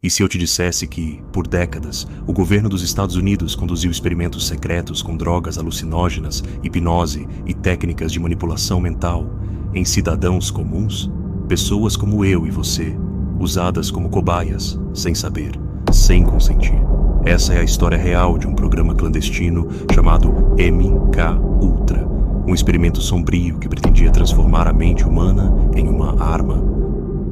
E se eu te dissesse que, por décadas, o governo dos Estados Unidos conduziu experimentos secretos com drogas alucinógenas, hipnose e técnicas de manipulação mental em cidadãos comuns? Pessoas como eu e você, usadas como cobaias, sem saber, sem consentir. Essa é a história real de um programa clandestino chamado MK-Ultra, um experimento sombrio que pretendia transformar a mente humana em uma arma.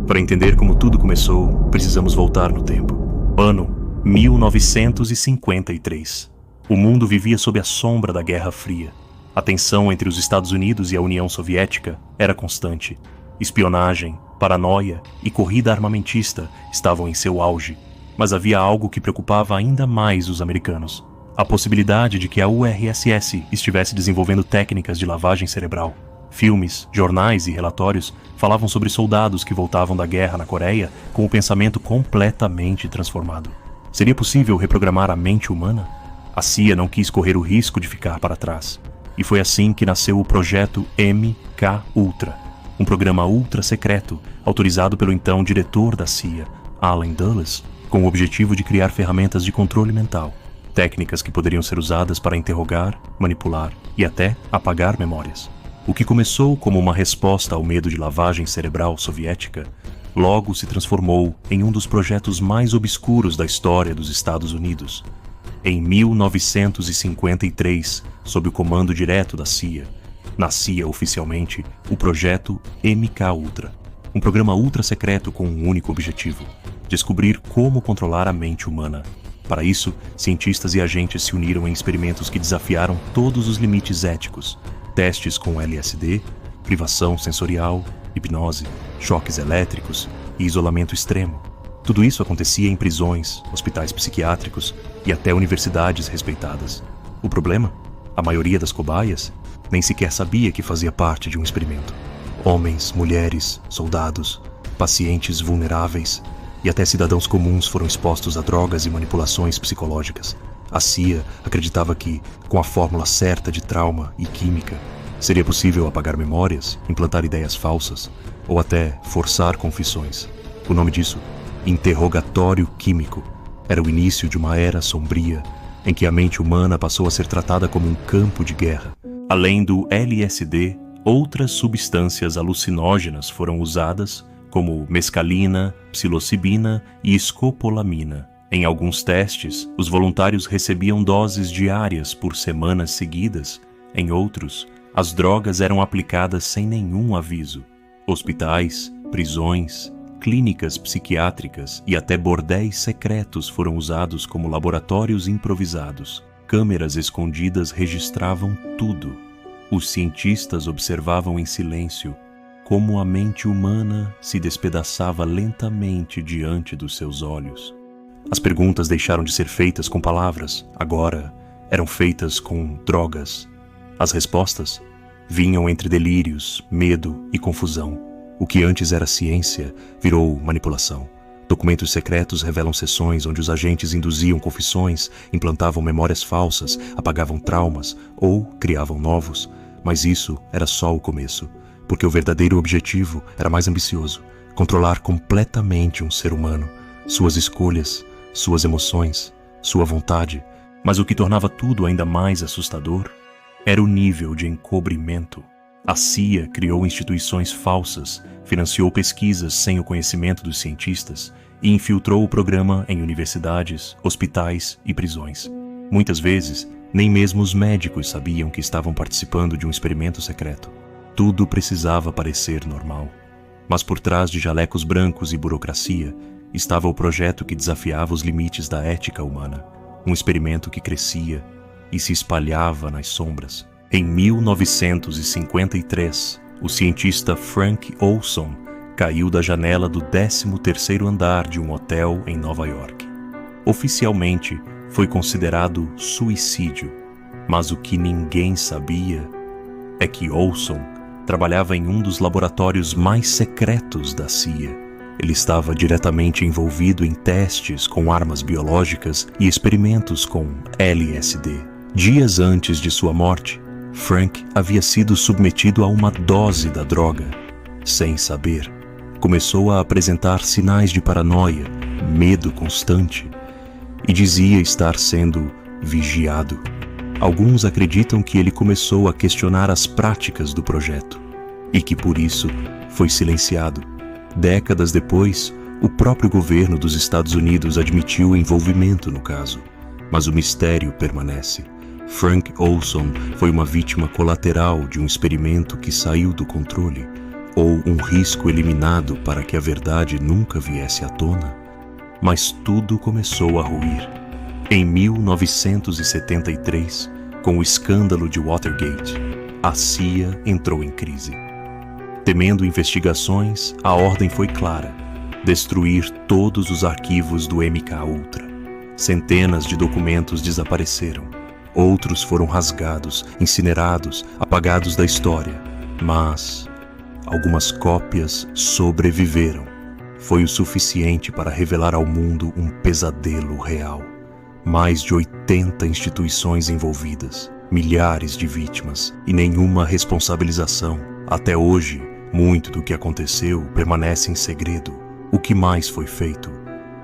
Para entender como tudo começou, precisamos voltar no tempo. Ano 1953. O mundo vivia sob a sombra da Guerra Fria. A tensão entre os Estados Unidos e a União Soviética era constante. Espionagem, paranoia e corrida armamentista estavam em seu auge. Mas havia algo que preocupava ainda mais os americanos: a possibilidade de que a URSS estivesse desenvolvendo técnicas de lavagem cerebral. Filmes, jornais e relatórios falavam sobre soldados que voltavam da guerra na Coreia com o pensamento completamente transformado. Seria possível reprogramar a mente humana? A CIA não quis correr o risco de ficar para trás. E foi assim que nasceu o projeto MK-Ultra, um programa ultra secreto autorizado pelo então diretor da CIA, Allen Dulles, com o objetivo de criar ferramentas de controle mental, técnicas que poderiam ser usadas para interrogar, manipular e até apagar memórias. O que começou como uma resposta ao medo de lavagem cerebral soviética, logo se transformou em um dos projetos mais obscuros da história dos Estados Unidos. Em 1953, sob o comando direto da CIA, nascia oficialmente o projeto MK-Ultra, um programa ultra secreto com um único objetivo: descobrir como controlar a mente humana. Para isso, cientistas e agentes se uniram em experimentos que desafiaram todos os limites éticos: testes com LSD, privação sensorial, hipnose, choques elétricos e isolamento extremo. Tudo isso acontecia em prisões, hospitais psiquiátricos e até universidades respeitadas. O problema? A maioria das cobaias nem sequer sabia que fazia parte de um experimento. Homens, mulheres, soldados, pacientes vulneráveis e até cidadãos comuns foram expostos a drogas e manipulações psicológicas. A CIA acreditava que, com a fórmula certa de trauma e química, seria possível apagar memórias, implantar ideias falsas ou até forçar confissões. O nome disso, interrogatório químico, era o início de uma era sombria em que a mente humana passou a ser tratada como um campo de guerra. Além do LSD, outras substâncias alucinógenas foram usadas, como mescalina, psilocibina e escopolamina. Em alguns testes, os voluntários recebiam doses diárias por semanas seguidas. Em outros, as drogas eram aplicadas sem nenhum aviso. Hospitais, prisões, clínicas psiquiátricas e até bordéis secretos foram usados como laboratórios improvisados. Câmeras escondidas registravam tudo. Os cientistas observavam em silêncio como a mente humana se despedaçava lentamente diante dos seus olhos. As perguntas deixaram de ser feitas com palavras, agora eram feitas com drogas. As respostas vinham entre delírios, medo e confusão. O que antes era ciência virou manipulação. Documentos secretos revelam sessões onde os agentes induziam confissões, implantavam memórias falsas, apagavam traumas ou criavam novos. Mas isso era só o começo, porque o verdadeiro objetivo era mais ambicioso: controlar completamente um ser humano, suas escolhas, suas emoções, sua vontade. Mas o que tornava tudo ainda mais assustador era o nível de encobrimento. A CIA criou instituições falsas, financiou pesquisas sem o conhecimento dos cientistas e infiltrou o programa em universidades, hospitais e prisões. Muitas vezes, nem mesmo os médicos sabiam que estavam participando de um experimento secreto. Tudo precisava parecer normal. Mas por trás de jalecos brancos e burocracia, estava o projeto que desafiava os limites da ética humana. Um experimento que crescia e se espalhava nas sombras. Em 1953, o cientista Frank Olson caiu da janela do 13º andar de um hotel em Nova York. Oficialmente, foi considerado suicídio, mas o que ninguém sabia é que Olson trabalhava em um dos laboratórios mais secretos da CIA. Ele estava diretamente envolvido em testes com armas biológicas e experimentos com LSD. Dias antes de sua morte, Frank havia sido submetido a uma dose da droga. Sem saber, começou a apresentar sinais de paranoia, medo constante, e dizia estar sendo vigiado. Alguns acreditam que ele começou a questionar as práticas do projeto e que por isso foi silenciado. Décadas depois, o próprio governo dos Estados Unidos admitiu envolvimento no caso, mas o mistério permanece. Frank Olson foi uma vítima colateral de um experimento que saiu do controle, ou um risco eliminado para que a verdade nunca viesse à tona? Mas tudo começou a ruir. Em 1973, com o escândalo de Watergate, a CIA entrou em crise. Temendo investigações, a ordem foi clara: destruir todos os arquivos do MKUltra. Centenas de documentos desapareceram. Outros foram rasgados, incinerados, apagados da história. Mas algumas cópias sobreviveram. Foi o suficiente para revelar ao mundo um pesadelo real. Mais de 80 instituições envolvidas, milhares de vítimas e nenhuma responsabilização. Até hoje, muito do que aconteceu permanece em segredo. O que mais foi feito?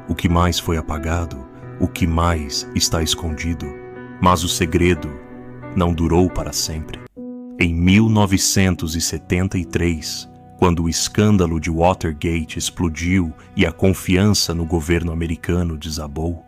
O que mais foi apagado? O que mais está escondido? Mas o segredo não durou para sempre. Em 1973, quando o escândalo de Watergate explodiu e a confiança no governo americano desabou,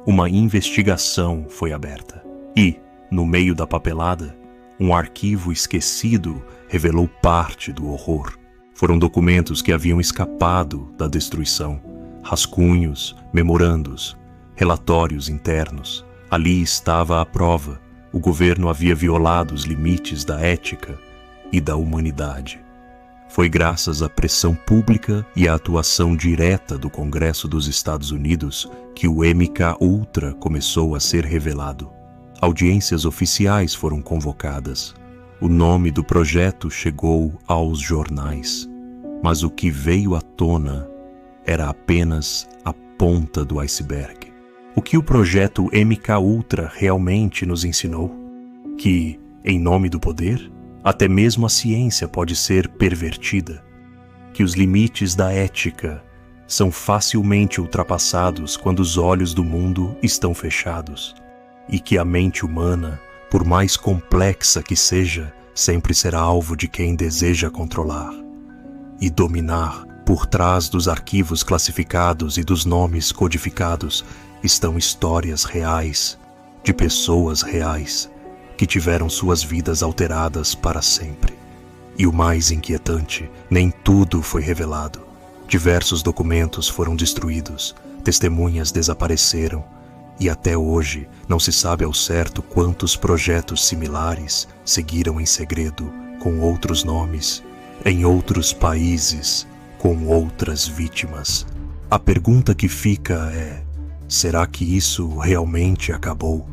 uma investigação foi aberta. E, no meio da papelada, um arquivo esquecido revelou parte do horror. Foram documentos que haviam escapado da destruição, rascunhos, memorandos, relatórios internos. Ali estava a prova. O governo havia violado os limites da ética e da humanidade. Foi graças à pressão pública e à atuação direta do Congresso dos Estados Unidos que o MKUltra começou a ser revelado. Audiências oficiais foram convocadas. O nome do projeto chegou aos jornais. Mas o que veio à tona era apenas a ponta do iceberg. O que o projeto MKUltra realmente nos ensinou? Que, em nome do poder, até mesmo a ciência pode ser pervertida. Que os limites da ética são facilmente ultrapassados quando os olhos do mundo estão fechados. E que a mente humana, por mais complexa que seja, sempre será alvo de quem deseja controlar e dominar. Por trás dos arquivos classificados e dos nomes codificados estão histórias reais, de pessoas reais, que tiveram suas vidas alteradas para sempre. E o mais inquietante, nem tudo foi revelado. Diversos documentos foram destruídos, testemunhas desapareceram, e até hoje não se sabe ao certo quantos projetos similares seguiram em segredo, com outros nomes, em outros países, com outras vítimas. A pergunta que fica é: será que isso realmente acabou?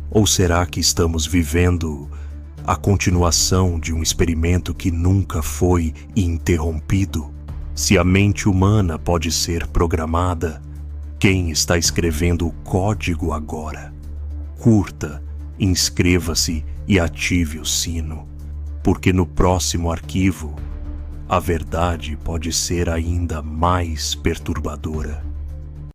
Ou será que estamos vivendo a continuação de um experimento que nunca foi interrompido? Se a mente humana pode ser programada, quem está escrevendo o código agora? Curta, inscreva-se e ative o sino, porque no próximo arquivo, a verdade pode ser ainda mais perturbadora.